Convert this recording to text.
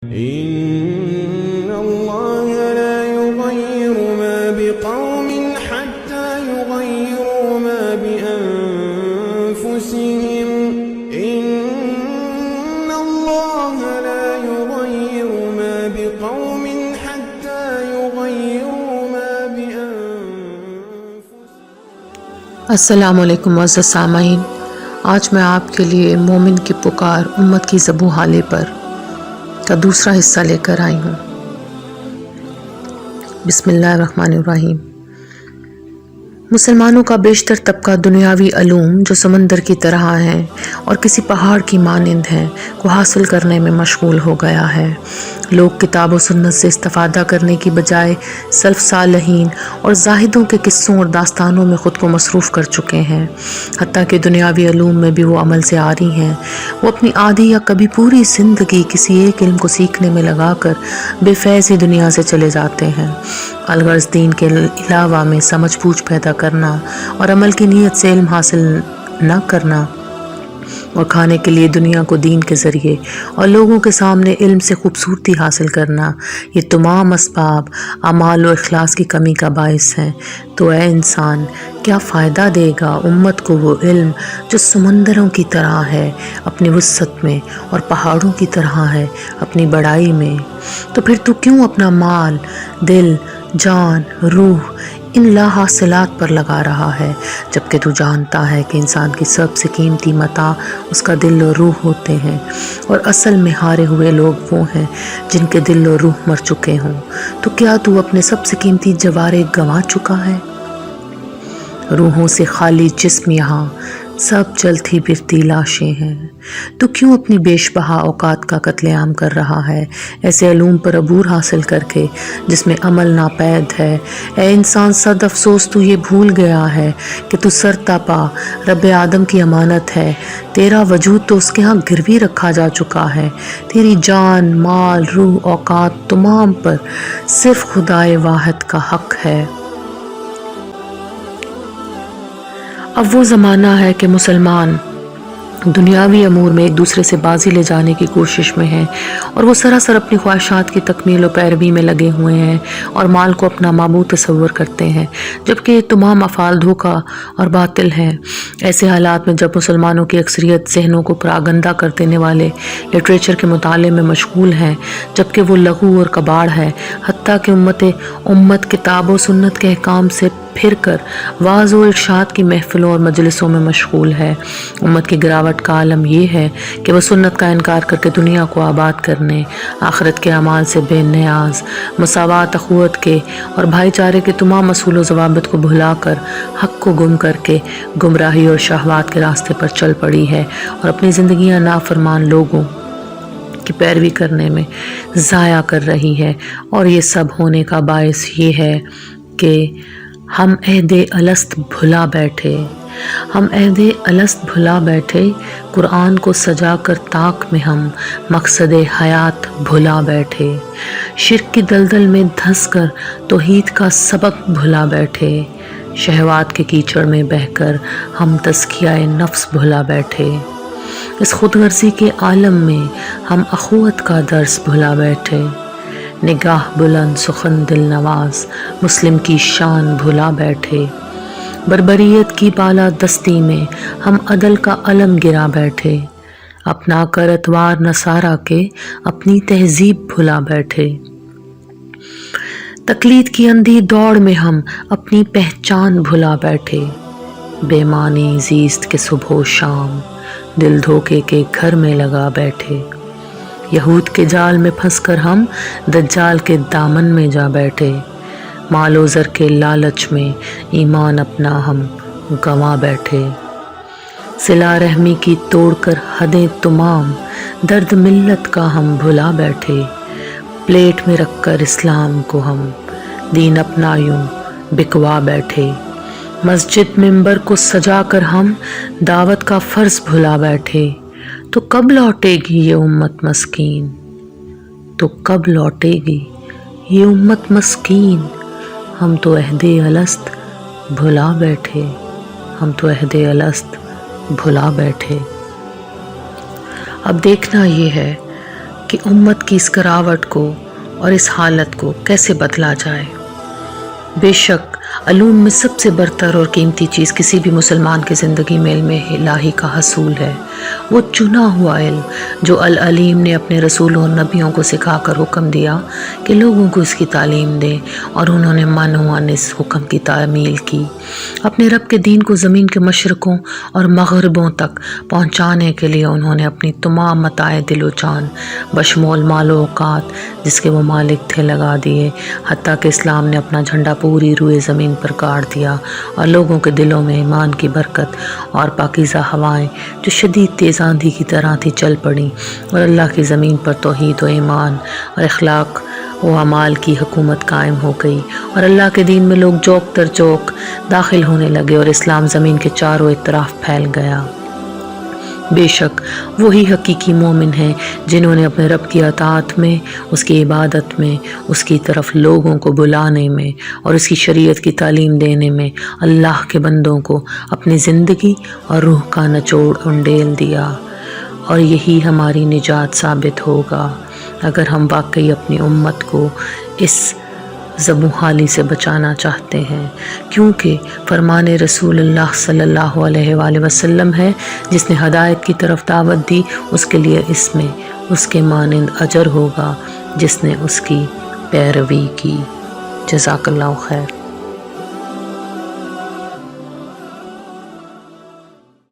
إن الله لا يغير ما بقوم حتى يغيروا ما بأنفسهم إن الله لا يغير ما بقوم حتى يغيروا ما بأنفسهم. السلام علیکم معزز سامعین، آج میں آپ کے لیے مومن کی پکار امت کی ذبح حالے پر کا دوسرا حصہ لے کر آئی ہوں۔ بسم اللہ الرحمن الرحیم۔ مسلمانوں کا بیشتر طبقہ دنیاوی علوم جو سمندر کی طرح ہیں اور کسی پہاڑ کی مانند ہیں کو حاصل کرنے میں مشغول ہو گیا ہے۔ لوگ کتاب و سنت سے استفادہ کرنے کی بجائے سلف صالحین اور زاہدوں کے قصوں اور داستانوں میں خود کو مصروف کر چکے ہیں، حتیٰ کہ دنیاوی علوم میں بھی وہ عمل سے عاری ہیں۔ وہ اپنی آدھی یا کبھی پوری زندگی کسی ایک علم کو سیکھنے میں لگا کر بے فیض ہی دنیا سے چلے جاتے ہیں۔ الغرض دین کے علاوہ میں سمجھ بوجھ پیدا کرنا اور عمل کی نیت سے علم حاصل نہ کرنا اور کھانے کے لیے دنیا کو دین کے ذریعے اور لوگوں کے سامنے علم سے خوبصورتی حاصل کرنا، یہ تمام اسباب اعمال و اخلاص کی کمی کا باعث ہیں۔ تو اے انسان، کیا فائدہ دے گا امت کو وہ علم جو سمندروں کی طرح ہے اپنی وسعت میں اور پہاڑوں کی طرح ہے اپنی بڑائی میں؟ تو پھر تو کیوں اپنا مال، دل، جان، روح ان لا حاصلات پر لگا رہا ہے، جبکہ تو جانتا ہے کہ انسان کی سب سے قیمتی متاع اس کا دل و روح ہوتے ہیں، اور اصل میں ہارے ہوئے لوگ وہ ہیں جن کے دل و روح مر چکے ہوں۔ تو کیا تو اپنے سب سے قیمتی جوارے گنوا چکا ہے؟ روحوں سے خالی جسم یہاں سب جلتی پھرتی لاشیں ہیں۔ تو کیوں اپنی بیش بہا اوقات کا قتل عام کر رہا ہے ایسے علوم پر عبور حاصل کر کے جس میں عمل ناپید ہے؟ اے انسان، صد افسوس تو یہ بھول گیا ہے کہ تو سرتا پا رب آدم کی امانت ہے۔ تیرا وجود تو اس کے ہاں گروی رکھا جا چکا ہے۔ تیری جان، مال، روح، اوقات تمام پر صرف خدائے واحد کا حق ہے۔ اب وہ زمانہ ہے کہ مسلمان دنیاوی امور میں ایک دوسرے سے بازی لے جانے کی کوشش میں ہیں، اور وہ سراسر اپنی خواہشات کی تکمیل و پیروی میں لگے ہوئے ہیں اور مال کو اپنا معبود تصور کرتے ہیں، جبکہ یہ تمام افعال دھوکہ اور باطل ہیں۔ ایسے حالات میں جب مسلمانوں کی اکثریت ذہنوں کو پراگندہ کر دینے والے لٹریچر کے مطالعے میں مشغول ہیں، جبکہ وہ لغو اور کباڑ ہے، حتیٰ کہ امت کتاب و سنت کے احکام سے پھر کر واعظ و ارشاد کی محفلوں اور مجلسوں میں مشغول ہے۔ امت کی گراوٹ کا عالم یہ ہے کہ وہ سنت کا انکار کر کے دنیا کو آباد کرنے، آخرت کے اعمال سے بے نیاز، مساوات، اخوت کے اور بھائی چارے کے تمام اصول و ضوابط کو بھلا کر حق کو گم کر کے گمراہی اور شہوات کے راستے پر چل پڑی ہے، اور اپنی زندگیاں نافرمان لوگوں کی پیروی کرنے میں ضائع کر رہی ہے۔ اور یہ سب ہونے کا باعث یہ ہے کہ ہم عہد الست بھلا بیٹھے، قرآن کو سجا کر طاق میں ہم مقصد حیات بھلا بیٹھے، شرک کی دلدل میں دھنس کر توحید کا سبق بھلا بیٹھے، شہوات کے کیچڑ میں بہہ کر ہم تزکیہ نفس بھلا بیٹھے، اس خود غرضی کے عالم میں ہم اخوت کا درس بھلا بیٹھے، نگاہ بلند سخن دل نواز مسلم کی شان بھلا بیٹھے، بربریت کی بالا دستی میں ہم عدل کا علم گرا بیٹھے، اپنا کر اتوار نصارہ کے اپنی تہذیب بھلا بیٹھے، تقلید کی اندھی دوڑ میں ہم اپنی پہچان بھلا بیٹھے، بے معنی زیست کے صبح و شام دل دھوکے کے گھر میں لگا بیٹھے، یہود کے جال میں پھنس کر ہم دجال کے دامن میں جا بیٹھے، مال و زر کے لالچ میں ایمان اپنا ہم گنوا بیٹھے، صلہ رحمی کی توڑ کر حدیں تمام درد ملت کا ہم بھلا بیٹھے، پلیٹ میں رکھ کر اسلام کو ہم دین اپنا یوں بکوا بیٹھے، مسجد ممبر کو سجا کر ہم دعوت کا فرض بھلا بیٹھے، تو کب لوٹے گی یہ امت مسکین؟ ہم تو عہد الست بھلا بیٹھے۔ اب دیکھنا یہ ہے کہ امت کی اس گراوٹ کو اور اس حالت کو کیسے بدلا جائے۔ بے شک علوم میں سب سے برتر اور قیمتی چیز کسی بھی مسلمان کی زندگی میں علم الہی کا حصول ہے، وہ چنا ہوا علم جو العلیم نے اپنے رسولوں اور نبیوں کو سکھا کر حکم دیا کہ لوگوں کو اس کی تعلیم دیں، اور انہوں نے من وان اس حکم کی تعمیل کی۔ اپنے رب کے دین کو زمین کے مشرقوں اور مغربوں تک پہنچانے کے لیے انہوں نے اپنی تمام متاع دل و جان بشمول مال و اوقات جس کے وہ مالک تھے لگا دیے، حتیٰ کہ اسلام نے اپنا جھنڈا پوری روئے زمین پر گاڑ دیا، اور لوگوں کے دلوں میں ایمان کی برکت اور پاکیزہ ہوائیں جو شدید تیز آندھی کی طرح تھی چل پڑیں، اور اللہ کی زمین پر توحید و ایمان اور اخلاق و اعمال کی حکومت قائم ہو گئی، اور اللہ کے دین میں لوگ چوک در چوک داخل ہونے لگے، اور اسلام زمین کے چاروں اطراف پھیل گیا۔ بے شک وہی حقیقی مومن ہیں جنہوں نے اپنے رب کی اطاعت میں، اس کی عبادت میں، اس کی طرف لوگوں کو بلانے میں اور اس کی شریعت کی تعلیم دینے میں اللہ کے بندوں کو اپنی زندگی اور روح کا نچوڑ انڈیل دیا، اور یہی ہماری نجات ثابت ہوگا اگر ہم واقعی اپنی امت کو اس زبوں حالی سے بچانا چاہتے ہیں، کیونکہ فرمان رسول اللہ صلی اللہ علیہ وآلہ وسلم ہے، جس نے ہدایت کی طرف دعوت دی اس کے لیے اس میں اس کے مانند اجر ہوگا جس نے اس کی پیروی کی۔ جزاک اللہ خیر۔